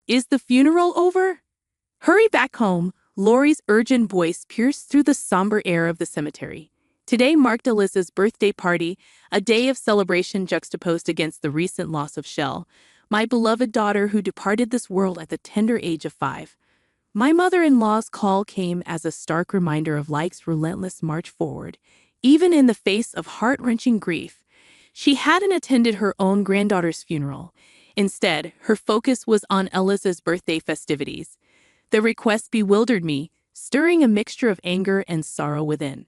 Is the funeral over? Hurry back home, Lori's urgent voice pierced through the somber air of the cemetery. Today marked Alyssa's birthday party, a day of celebration juxtaposed against the recent loss of Shell, my beloved daughter who departed this world at the tender age of 5. My mother-in-law's call came as a stark reminder of life's relentless march forward, even in the face of heart-wrenching grief. She hadn't attended her own granddaughter's funeral. Instead, her focus was on Alyssa's birthday festivities. The request bewildered me, stirring a mixture of anger and sorrow within.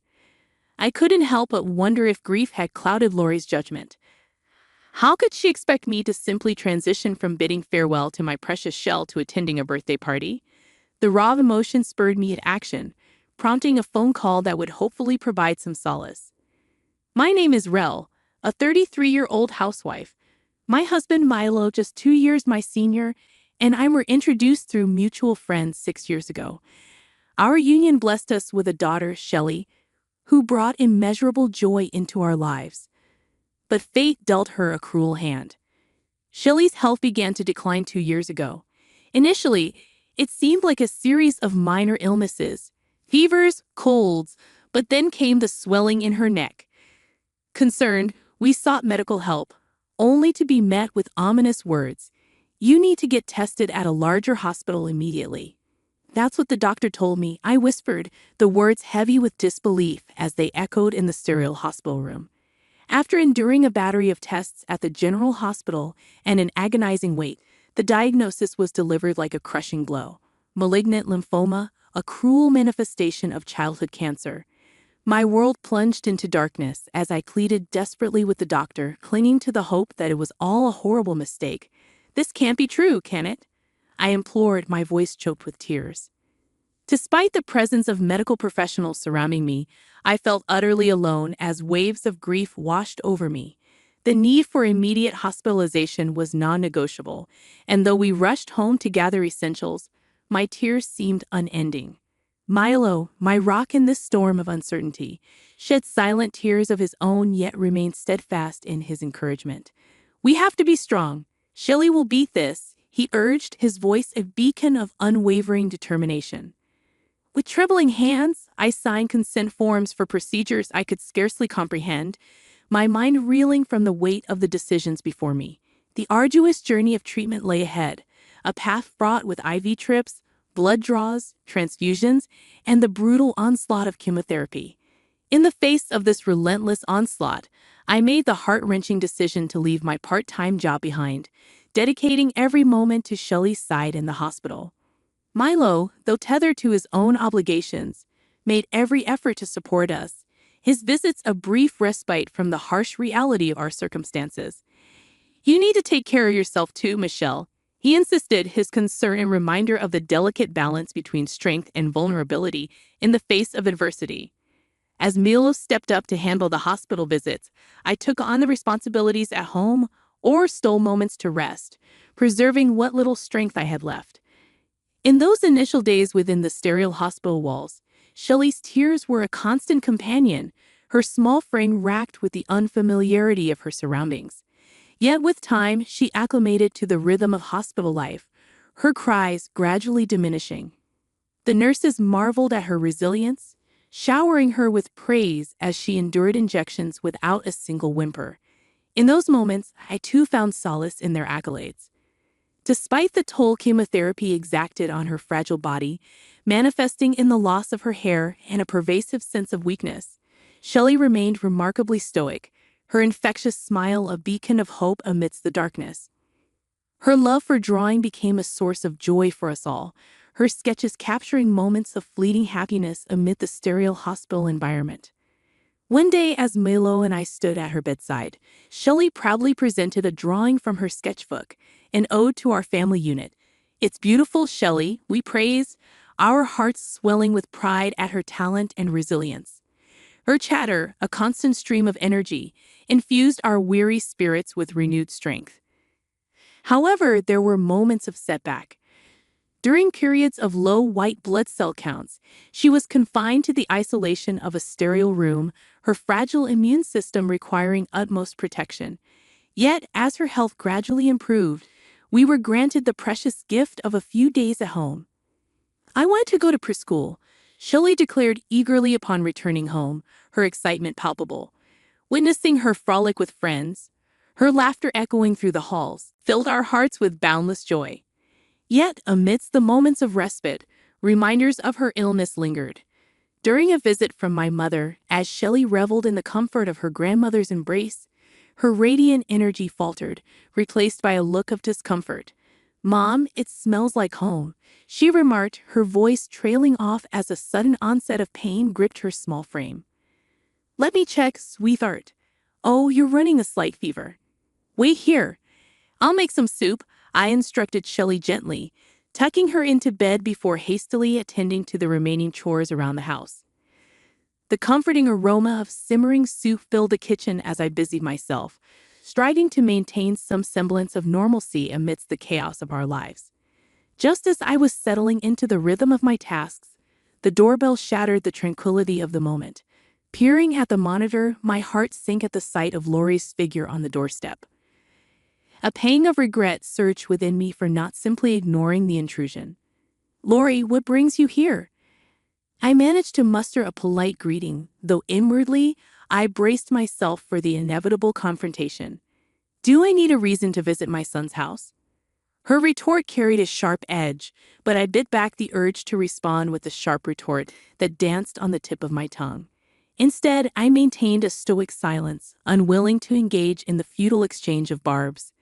I couldn't help but wonder if grief had clouded Lori's judgment. How could she expect me to simply transition from bidding farewell to my precious Shell to attending a birthday party? The raw emotion spurred me to action, prompting a phone call that would hopefully provide some solace. My name is Rel, a 33-year-old housewife. My husband Milo, just 2 years my senior, and I were introduced through mutual friends 6 years ago. Our union blessed us with a daughter, Shelley, who brought immeasurable joy into our lives. But fate dealt her a cruel hand. Shelley's health began to decline 2 years ago. Initially, it seemed like a series of minor illnesses, fevers, colds, but then came the swelling in her neck. Concerned, we sought medical help, only to be met with ominous words. You need to get tested at a larger hospital immediately. That's what the doctor told me, I whispered, the words heavy with disbelief as they echoed in the sterile hospital room. After enduring a battery of tests at the general hospital and an agonizing wait, the diagnosis was delivered like a crushing blow. Malignant lymphoma, a cruel manifestation of childhood cancer. My world plunged into darkness as I pleaded desperately with the doctor, clinging to the hope that it was all a horrible mistake. This can't be true, can it? I implored, my voice choked with tears. Despite the presence of medical professionals surrounding me, I felt utterly alone as waves of grief washed over me. The need for immediate hospitalization was non-negotiable, and though we rushed home to gather essentials, my tears seemed unending. Milo, my rock in this storm of uncertainty, shed silent tears of his own yet remained steadfast in his encouragement. We have to be strong. Shelley will beat this, he urged, his voice a beacon of unwavering determination. With trembling hands, I signed consent forms for procedures I could scarcely comprehend, my mind reeling from the weight of the decisions before me. The arduous journey of treatment lay ahead, a path fraught with IV trips, blood draws, transfusions, and the brutal onslaught of chemotherapy. In the face of this relentless onslaught, I made the heart-wrenching decision to leave my part-time job behind, dedicating every moment to Shelley's side in the hospital. Milo, though tethered to his own obligations, made every effort to support us, his visits a brief respite from the harsh reality of our circumstances. You need to take care of yourself too, Michelle, he insisted, his concern a reminder of the delicate balance between strength and vulnerability in the face of adversity. As Milo stepped up to handle the hospital visits, I took on the responsibilities at home or stole moments to rest, preserving what little strength I had left. In those initial days within the sterile hospital walls, Shelley's tears were a constant companion, her small frame racked with the unfamiliarity of her surroundings. Yet with time, she acclimated to the rhythm of hospital life, her cries gradually diminishing. The nurses marveled at her resilience, showering her with praise as she endured injections without a single whimper. In those moments, I too found solace in their accolades. Despite the toll chemotherapy exacted on her fragile body, manifesting in the loss of her hair and a pervasive sense of weakness, Shelley remained remarkably stoic, her infectious smile a beacon of hope amidst the darkness. Her love for drawing became a source of joy for us all, her sketches capturing moments of fleeting happiness amid the sterile hospital environment. One day, as Milo and I stood at her bedside, Shelley proudly presented a drawing from her sketchbook, an ode to our family unit. It's beautiful, Shelley, we praised, our hearts swelling with pride at her talent and resilience. Her chatter, a constant stream of energy, infused our weary spirits with renewed strength. However, there were moments of setback. During periods of low white blood cell counts, she was confined to the isolation of a sterile room, her fragile immune system requiring utmost protection. Yet, as her health gradually improved, we were granted the precious gift of a few days at home. I wanted to go to preschool, Shelley declared eagerly upon returning home, her excitement palpable. Witnessing her frolic with friends, her laughter echoing through the halls, filled our hearts with boundless joy. Yet, amidst the moments of respite, reminders of her illness lingered. During a visit from my mother, as Shelley reveled in the comfort of her grandmother's embrace, her radiant energy faltered, replaced by a look of discomfort. "Mom, it smells like home," she remarked, her voice trailing off as a sudden onset of pain gripped her small frame. "Let me check, sweetheart. Oh, you're running a slight fever. Wait here. I'll make some soup," I instructed Shelley gently, tucking her into bed before hastily attending to the remaining chores around the house. The comforting aroma of simmering soup filled the kitchen as I busied myself, striving to maintain some semblance of normalcy amidst the chaos of our lives. Just as I was settling into the rhythm of my tasks, the doorbell shattered the tranquility of the moment. Peering at the monitor, my heart sank at the sight of Lori's figure on the doorstep. A pang of regret surged within me for not simply ignoring the intrusion. "Lori, what brings you here?" I managed to muster a polite greeting, though inwardly, I braced myself for the inevitable confrontation. "Do I need a reason to visit my son's house?" Her retort carried a sharp edge, but I bit back the urge to respond with the sharp retort that danced on the tip of my tongue. Instead, I maintained a stoic silence, unwilling to engage in the futile exchange of barbs.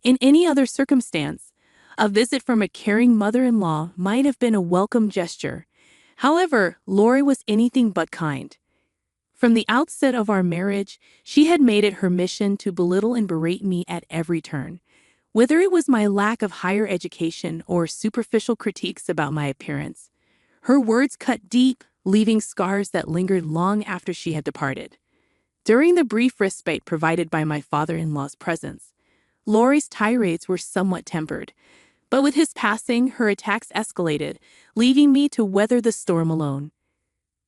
In any other circumstance, a visit from a caring mother-in-law might have been a welcome gesture. However, Lori was anything but kind. From the outset of our marriage, she had made it her mission to belittle and berate me at every turn. Whether it was my lack of higher education or superficial critiques about my appearance, her words cut deep, leaving scars that lingered long after she had departed. During the brief respite provided by my father-in-law's presence, Lori's tirades were somewhat tempered, but with his passing, her attacks escalated, leaving me to weather the storm alone.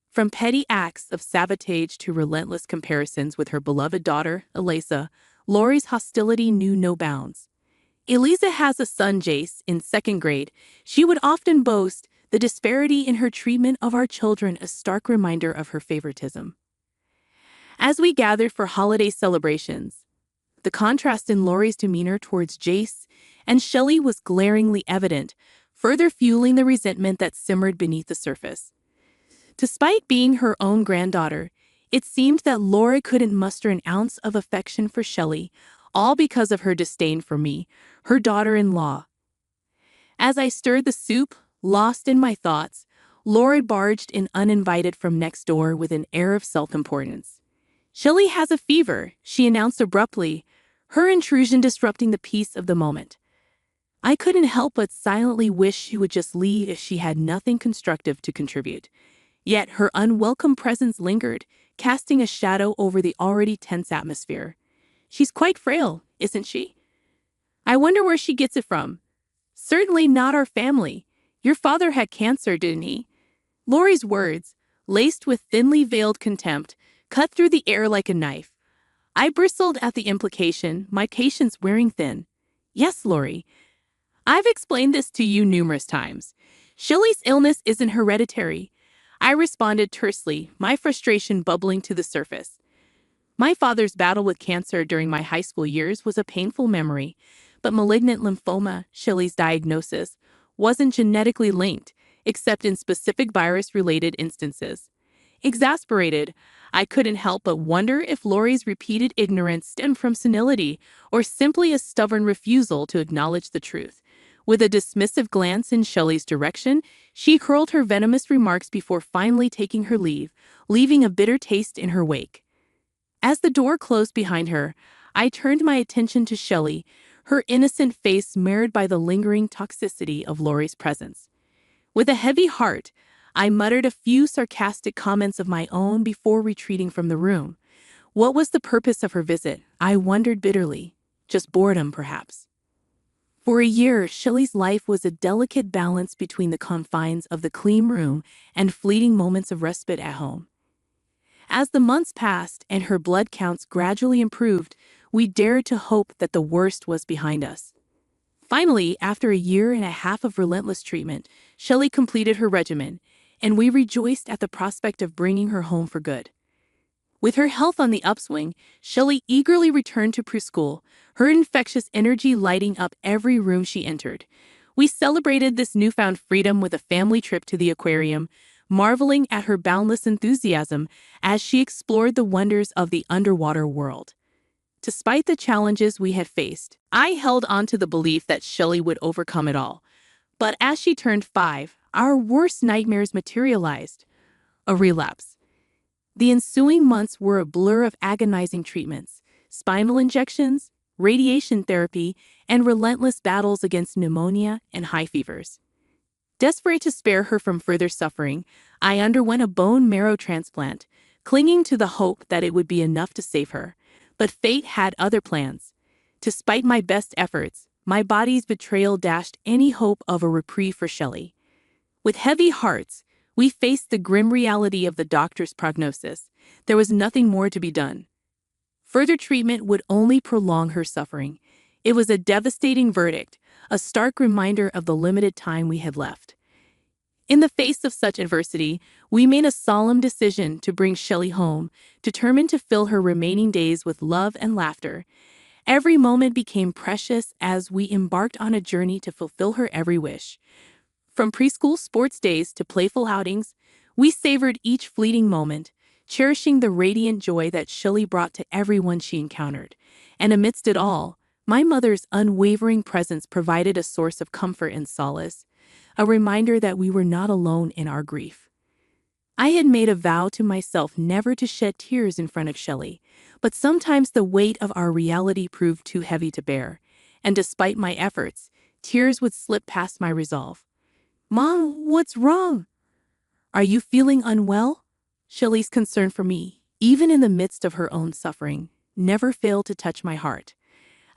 From petty acts of sabotage to relentless comparisons with her beloved daughter, Elisa, Lori's hostility knew no bounds. "Elisa has a son, Jace, in second grade," she would often boast, the disparity in her treatment of our children a stark reminder of her favoritism. As we gathered for holiday celebrations, the contrast in Lori's demeanor towards Jace and Shelley was glaringly evident, further fueling the resentment that simmered beneath the surface. Despite being her own granddaughter, it seemed that Lori couldn't muster an ounce of affection for Shelley, all because of her disdain for me, her daughter-in-law. As I stirred the soup, lost in my thoughts, Lori barged in uninvited from next door with an air of self-importance. "Shelley has a fever," she announced abruptly, her intrusion disrupting the peace of the moment. I couldn't help but silently wish she would just leave if she had nothing constructive to contribute. Yet her unwelcome presence lingered, casting a shadow over the already tense atmosphere. "She's quite frail, isn't she? I wonder where she gets it from. Certainly not our family. Your father had cancer, didn't he?" Lori's words, laced with thinly veiled contempt, cut through the air like a knife. I bristled at the implication, my patience wearing thin. "Yes, Lori. I've explained this to you numerous times. Shelley's illness isn't hereditary," I responded tersely, my frustration bubbling to the surface. My father's battle with cancer during my high school years was a painful memory, but malignant lymphoma, Shelley's diagnosis, wasn't genetically linked, except in specific virus-related instances. Exasperated, I couldn't help but wonder if Lori's repeated ignorance stemmed from senility or simply a stubborn refusal to acknowledge the truth. With a dismissive glance in Shelley's direction, she hurled her venomous remarks before finally taking her leave, leaving a bitter taste in her wake. As the door closed behind her, I turned my attention to Shelley, her innocent face marred by the lingering toxicity of Lori's presence. With a heavy heart, I muttered a few sarcastic comments of my own before retreating from the room. What was the purpose of her visit? I wondered bitterly. Just boredom, perhaps. For a year, Shelley's life was a delicate balance between the confines of the clean room and fleeting moments of respite at home. As the months passed and her blood counts gradually improved, we dared to hope that the worst was behind us. Finally, after a year and a half of relentless treatment, Shelley completed her regimen, and we rejoiced at the prospect of bringing her home for good. With her health on the upswing, Shelley eagerly returned to preschool, her infectious energy lighting up every room she entered. We celebrated this newfound freedom with a family trip to the aquarium, marveling at her boundless enthusiasm as she explored the wonders of the underwater world. Despite the challenges we had faced, I held on to the belief that Shelley would overcome it all. But as she turned 5, our worst nightmares materialized. A relapse. The ensuing months were a blur of agonizing treatments, spinal injections, radiation therapy, and relentless battles against pneumonia and high fevers. Desperate to spare her from further suffering, I underwent a bone marrow transplant, clinging to the hope that it would be enough to save her. But fate had other plans. Despite my best efforts, my body's betrayal dashed any hope of a reprieve for Shelley. With heavy hearts, we faced the grim reality of the doctor's prognosis. There was nothing more to be done. Further treatment would only prolong her suffering. It was a devastating verdict, a stark reminder of the limited time we had left. In the face of such adversity, we made a solemn decision to bring Shelley home, determined to fill her remaining days with love and laughter. Every moment became precious as we embarked on a journey to fulfill her every wish. From preschool sports days to playful outings, we savored each fleeting moment, cherishing the radiant joy that Shelley brought to everyone she encountered. And amidst it all, my mother's unwavering presence provided a source of comfort and solace, a reminder that we were not alone in our grief. I had made a vow to myself never to shed tears in front of Shelley, but sometimes the weight of our reality proved too heavy to bear, and despite my efforts, tears would slip past my resolve. "Mom, what's wrong? Are you feeling unwell?" Shelley's concern for me, even in the midst of her own suffering, never failed to touch my heart.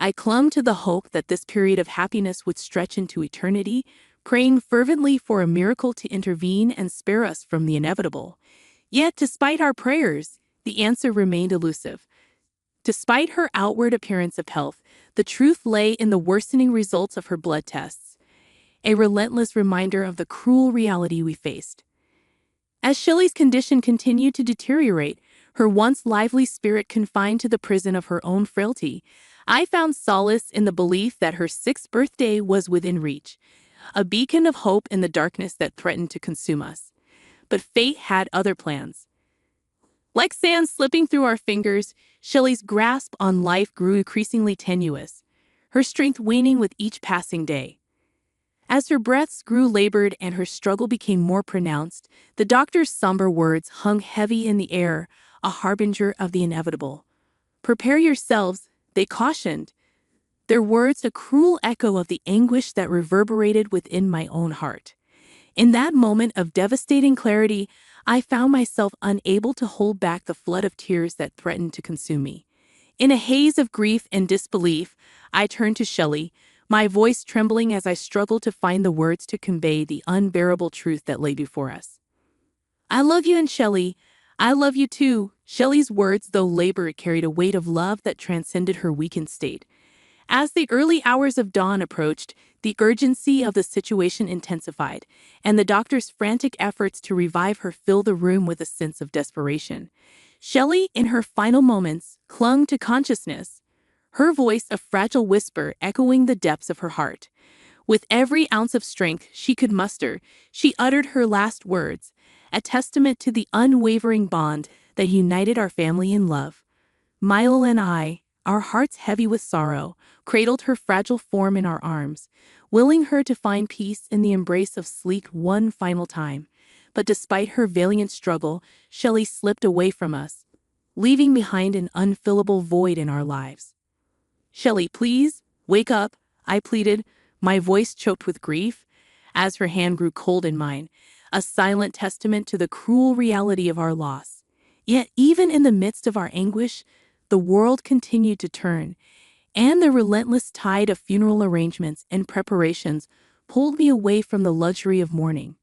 I clung to the hope that this period of happiness would stretch into eternity, praying fervently for a miracle to intervene and spare us from the inevitable. Yet, despite our prayers, the answer remained elusive. Despite her outward appearance of health, the truth lay in the worsening results of her blood tests, a relentless reminder of the cruel reality we faced. As Shelley's condition continued to deteriorate, her once lively spirit confined to the prison of her own frailty, I found solace in the belief that her 6th birthday was within reach, a beacon of hope in the darkness that threatened to consume us. But fate had other plans. Like sand slipping through our fingers, Shelley's grasp on life grew increasingly tenuous, her strength waning with each passing day. As her breaths grew labored and her struggle became more pronounced, the doctor's somber words hung heavy in the air, a harbinger of the inevitable. "Prepare yourselves," they cautioned, their words a cruel echo of the anguish that reverberated within my own heart. In that moment of devastating clarity, I found myself unable to hold back the flood of tears that threatened to consume me. In a haze of grief and disbelief, I turned to Shelley, my voice trembling as I struggled to find the words to convey the unbearable truth that lay before us. "I love you, and Shelley, I love you too." Shelley's words, though labored, carried a weight of love that transcended her weakened state. As the early hours of dawn approached, the urgency of the situation intensified, and the doctor's frantic efforts to revive her filled the room with a sense of desperation. Shelley, in her final moments, clung to consciousness, her voice a fragile whisper echoing the depths of her heart. With every ounce of strength she could muster, she uttered her last words, a testament to the unwavering bond that united our family in love. Milo and I, our hearts heavy with sorrow, cradled her fragile form in our arms, willing her to find peace in the embrace of sleep one final time. But despite her valiant struggle, Shelley slipped away from us, leaving behind an unfillable void in our lives. "Shelley, please, wake up," I pleaded, my voice choked with grief, as her hand grew cold in mine, a silent testament to the cruel reality of our loss. Yet even in the midst of our anguish, the world continued to turn, and the relentless tide of funeral arrangements and preparations pulled me away from the luxury of mourning.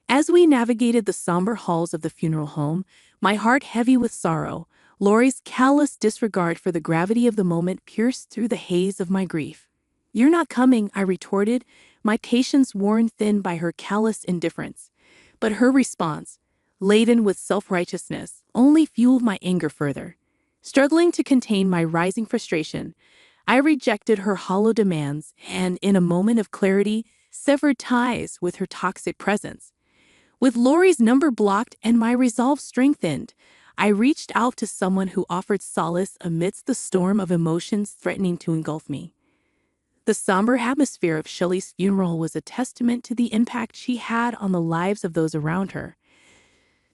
As we navigated the somber halls of the funeral home, my heart heavy with sorrow, Laurie's callous disregard for the gravity of the moment pierced through the haze of my grief. "You're not coming," I retorted, my patience worn thin by her callous indifference. But her response, laden with self-righteousness, only fueled my anger further. Struggling to contain my rising frustration, I rejected her hollow demands and, in a moment of clarity, severed ties with her toxic presence. With Lori's number blocked and my resolve strengthened, I reached out to someone who offered solace amidst the storm of emotions threatening to engulf me. The somber atmosphere of Shelley's funeral was a testament to the impact she had on the lives of those around her.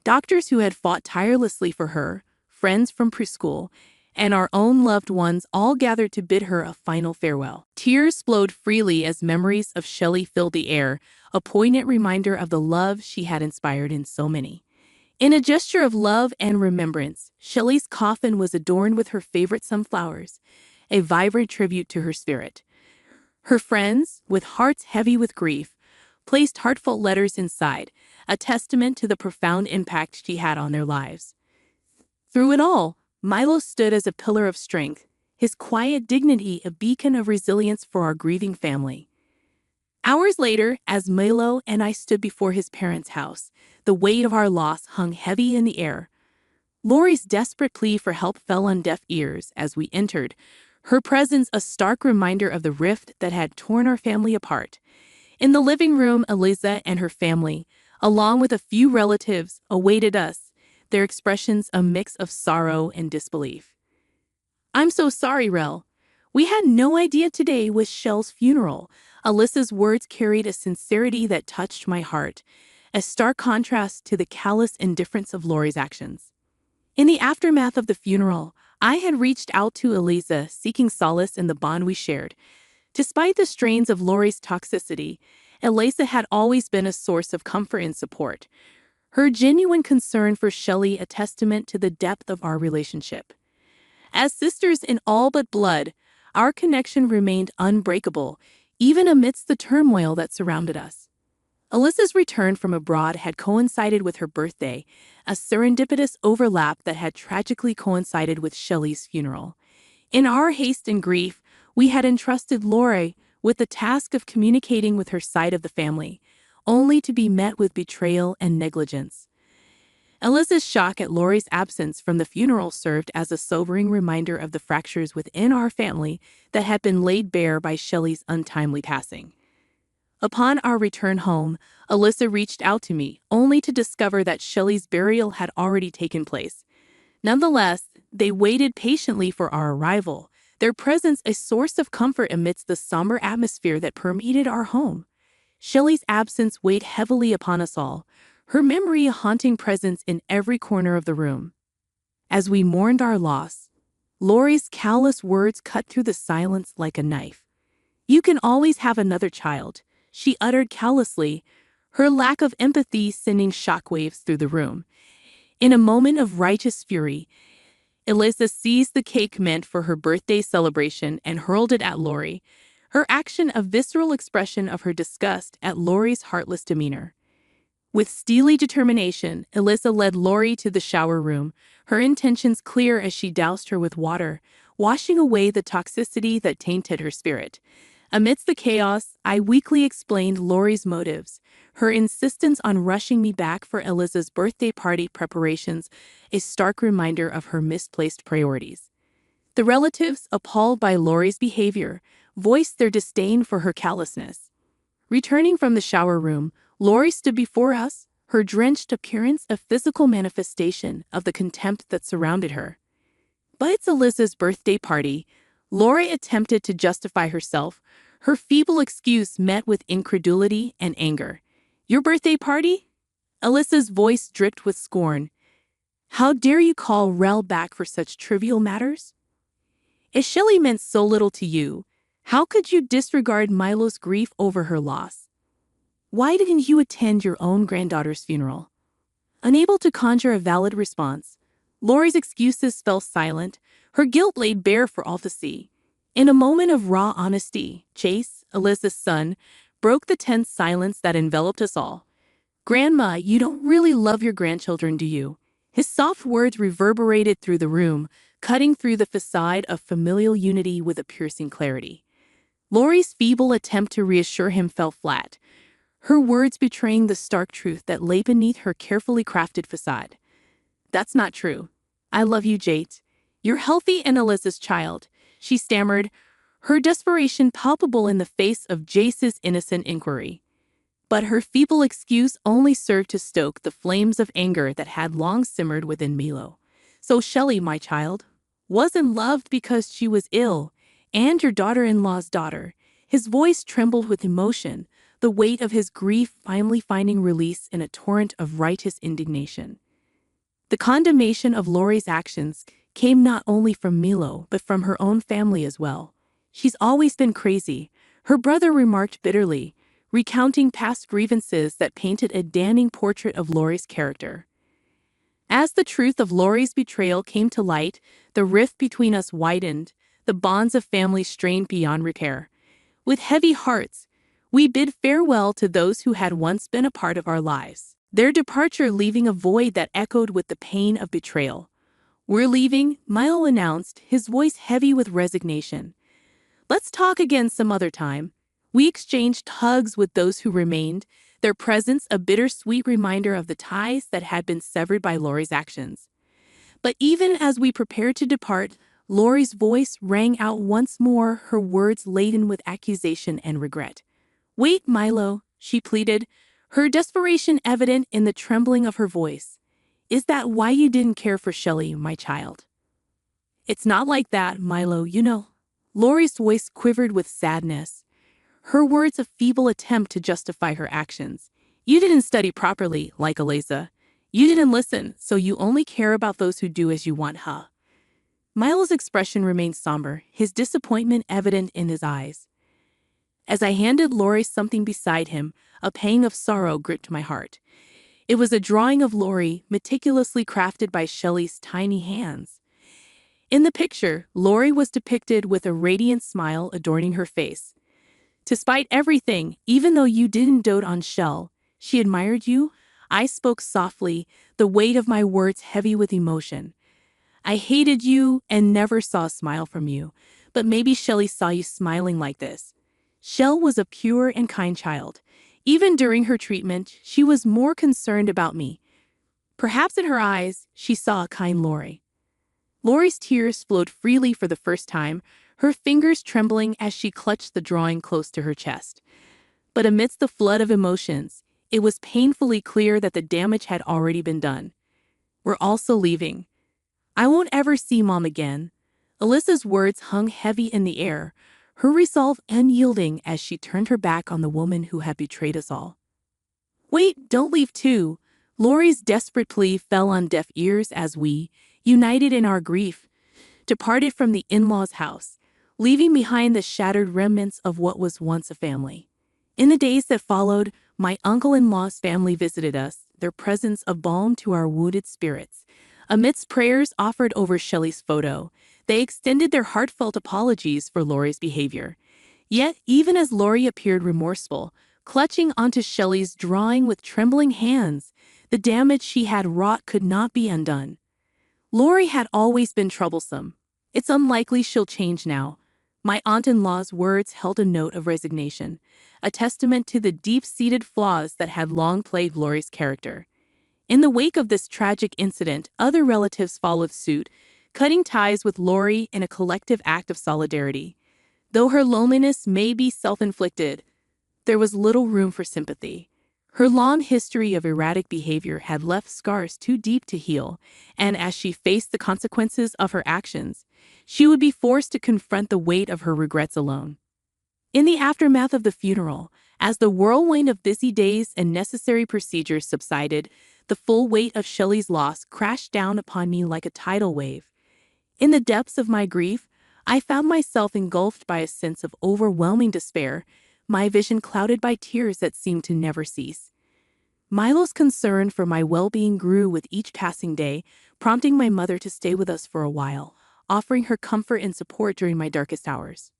Doctors who had fought tirelessly for her, friends from preschool, and our own loved ones all gathered to bid her a final farewell. Tears flowed freely as memories of Shelley filled the air, a poignant reminder of the love she had inspired in so many. In a gesture of love and remembrance, Shelley's coffin was adorned with her favorite sunflowers, a vibrant tribute to her spirit. Her friends, with hearts heavy with grief, placed heartfelt letters inside, a testament to the profound impact she had on their lives. Through it all, Milo stood as a pillar of strength, his quiet dignity a beacon of resilience for our grieving family. Hours later, as Milo and I stood before his parents' house, the weight of our loss hung heavy in the air. Lori's desperate plea for help fell on deaf ears as we entered, her presence a stark reminder of the rift that had torn our family apart. In the living room, Eliza and her family, along with a few relatives, awaited us, their expressions a mix of sorrow and disbelief. "I'm so sorry, Rel. We had no idea today was Shell's funeral." Alyssa's words carried a sincerity that touched my heart, a stark contrast to the callous indifference of Lori's actions. In the aftermath of the funeral, I had reached out to Eliza, seeking solace in the bond we shared. Despite the strains of Lori's toxicity, Eliza had always been a source of comfort and support. Her genuine concern for Shelley a testament to the depth of our relationship. As sisters in all but blood, our connection remained unbreakable, even amidst the turmoil that surrounded us. Alyssa's return from abroad had coincided with her birthday, a serendipitous overlap that had tragically coincided with Shelley's funeral. In our haste and grief, we had entrusted Lori with the task of communicating with her side of the family, only to be met with betrayal and negligence. Alyssa's shock at Lori's absence from the funeral served as a sobering reminder of the fractures within our family that had been laid bare by Shelley's untimely passing. Upon our return home, Alyssa reached out to me, only to discover that Shelley's burial had already taken place. Nonetheless, they waited patiently for our arrival, their presence a source of comfort amidst the somber atmosphere that permeated our home. Shelley's absence weighed heavily upon us all, her memory a haunting presence in every corner of the room. As we mourned our loss, Lori's callous words cut through the silence like a knife. "You can always have another child," she uttered callously, her lack of empathy sending shockwaves through the room. In a moment of righteous fury, Eliza seized the cake meant for her birthday celebration and hurled it at Lori, her action a visceral expression of her disgust at Lori's heartless demeanor. With steely determination, Eliza led Lori to the shower room, her intentions clear as she doused her with water, washing away the toxicity that tainted her spirit. Amidst the chaos, I weakly explained Lori's motives, her insistence on rushing me back for Eliza's birthday party preparations, a stark reminder of her misplaced priorities. The relatives, appalled by Lori's behavior, voiced their disdain for her callousness. Returning from the shower room, Lori stood before us, her drenched appearance a physical manifestation of the contempt that surrounded her. "But it's Eliza's birthday party," Lori attempted to justify herself, her feeble excuse met with incredulity and anger. "Your birthday party?" Alyssa's voice dripped with scorn. "How dare you call Rel back for such trivial matters? If Shelley meant so little to you, how could you disregard Milo's grief over her loss? Why didn't you attend your own granddaughter's funeral?" Unable to conjure a valid response, Lori's excuses fell silent, her guilt laid bare for all to see. In a moment of raw honesty, Chase, Alyssa's son, broke the tense silence that enveloped us all. "Grandma, you don't really love your grandchildren, do you?" His soft words reverberated through the room, cutting through the facade of familial unity with a piercing clarity. Lori's feeble attempt to reassure him fell flat, her words betraying the stark truth that lay beneath her carefully crafted facade. "That's not true. I love you, Jate. You're healthy and Alyssa's child," she stammered, her desperation palpable in the face of Jace's innocent inquiry. But her feeble excuse only served to stoke the flames of anger that had long simmered within Milo. "So Shelley, my child, wasn't loved because she was ill, and your daughter-in-law's daughter." His voice trembled with emotion, the weight of his grief finally finding release in a torrent of righteous indignation. The condemnation of Lori's actions came not only from Milo but from her own family as well. "She's always been crazy," her brother remarked bitterly, recounting past grievances that painted a damning portrait of Lori's character. As the truth of Lori's betrayal came to light, the rift between us widened, the bonds of family strained beyond repair. With heavy hearts, we bid farewell to those who had once been a part of our lives, their departure leaving a void that echoed with the pain of betrayal. "We're leaving," Milo announced, his voice heavy with resignation. "Let's talk again some other time." We exchanged hugs with those who remained, their presence a bittersweet reminder of the ties that had been severed by Lori's actions. But even as we prepared to depart, Lori's voice rang out once more, her words laden with accusation and regret. "Wait, Milo," she pleaded, her desperation evident in the trembling of her voice. "Is that why you didn't care for Shelley, my child?" "It's not like that, Milo, you know." Lori's voice quivered with sadness, her words a feeble attempt to justify her actions. "You didn't study properly, like Eliza. You didn't listen, so you only care about those who do as you want, huh?" Milo's expression remained somber, his disappointment evident in his eyes. As I handed Lori something beside him, a pang of sorrow gripped my heart. It was a drawing of Lori, meticulously crafted by Shelley's tiny hands. In the picture, Lori was depicted with a radiant smile adorning her face. "Despite everything, even though you didn't dote on Shell, she admired you," I spoke softly, the weight of my words heavy with emotion. "I hated you and never saw a smile from you, but maybe Shelley saw you smiling like this." Shell was a pure and kind child. Even during her treatment, she was more concerned about me. Perhaps in her eyes, she saw a kind Lori. Lori's tears flowed freely for the first time, her fingers trembling as she clutched the drawing close to her chest. But amidst the flood of emotions, it was painfully clear that the damage had already been done. "We're also leaving. I won't ever see Mom again." Alyssa's words hung heavy in the air, her resolve unyielding as she turned her back on the woman who had betrayed us all. "Wait, don't leave too." Lori's desperate plea fell on deaf ears as we, united in our grief, departed from the in-laws' house, leaving behind the shattered remnants of what was once a family. In the days that followed, my uncle-in-law's family visited us, their presence a balm to our wounded spirits. Amidst prayers offered over Shelley's photo, they extended their heartfelt apologies for Lori's behavior. Yet, even as Lori appeared remorseful, clutching onto Shelley's drawing with trembling hands, the damage she had wrought could not be undone. Lori had always been troublesome. "It's unlikely she'll change now." My aunt-in-law's words held a note of resignation, a testament to the deep-seated flaws that had long plagued Lori's character. In the wake of this tragic incident, other relatives followed suit, cutting ties with Lori in a collective act of solidarity. Though her loneliness may be self-inflicted, there was little room for sympathy. Her long history of erratic behavior had left scars too deep to heal, and as she faced the consequences of her actions, she would be forced to confront the weight of her regrets alone. In the aftermath of the funeral, as the whirlwind of busy days and necessary procedures subsided, the full weight of Shelley's loss crashed down upon me like a tidal wave. In the depths of my grief, I found myself engulfed by a sense of overwhelming despair, my vision clouded by tears that seemed to never cease. Milo's concern for my well-being grew with each passing day, prompting my mother to stay with us for a while, offering her comfort and support during my darkest hours.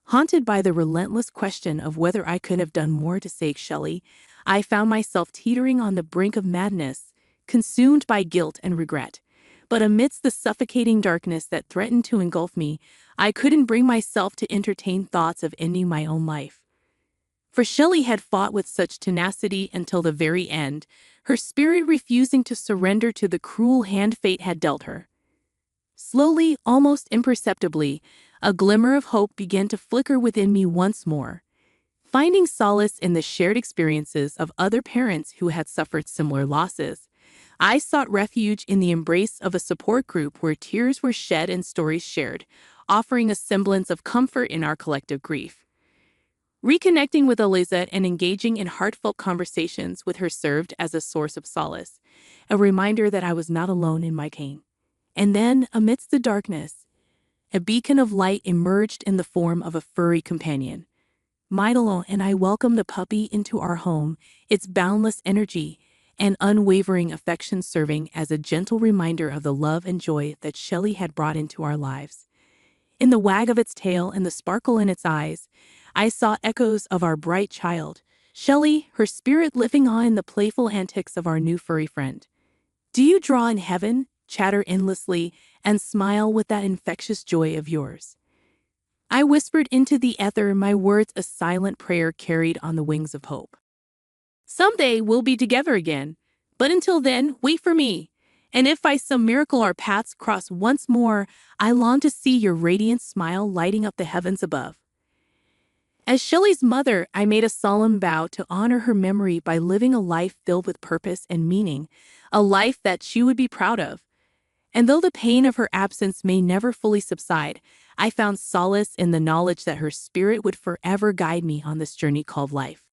Haunted by the relentless question of whether I could have done more to save Shelley, I found myself teetering on the brink of madness, consumed by guilt and regret. But amidst the suffocating darkness that threatened to engulf me, I couldn't bring myself to entertain thoughts of ending my own life. For Shelley had fought with such tenacity until the very end, her spirit refusing to surrender to the cruel hand fate had dealt her. Slowly, almost imperceptibly, a glimmer of hope began to flicker within me once more. Finding solace in the shared experiences of other parents who had suffered similar losses, I sought refuge in the embrace of a support group where tears were shed and stories shared, offering a semblance of comfort in our collective grief. Reconnecting with Eliza and engaging in heartfelt conversations with her served as a source of solace, a reminder that I was not alone in my pain. And then, amidst the darkness, a beacon of light emerged in the form of a furry companion. Milo and I welcomed the puppy into our home, its boundless energy and unwavering affection serving as a gentle reminder of the love and joy that Shelley had brought into our lives. In the wag of its tail and the sparkle in its eyes, I saw echoes of our bright child, Shelley, her spirit living on in the playful antics of our new furry friend. Do you draw in heaven, chatter endlessly, and smile with that infectious joy of yours? I whispered into the ether, my words a silent prayer carried on the wings of hope. Someday we'll be together again, but until then, wait for me. And if by some miracle our paths cross once more, I long to see your radiant smile lighting up the heavens above. As Shelley's mother, I made a solemn vow to honor her memory by living a life filled with purpose and meaning, a life that she would be proud of. And though the pain of her absence may never fully subside, I found solace in the knowledge that her spirit would forever guide me on this journey called life.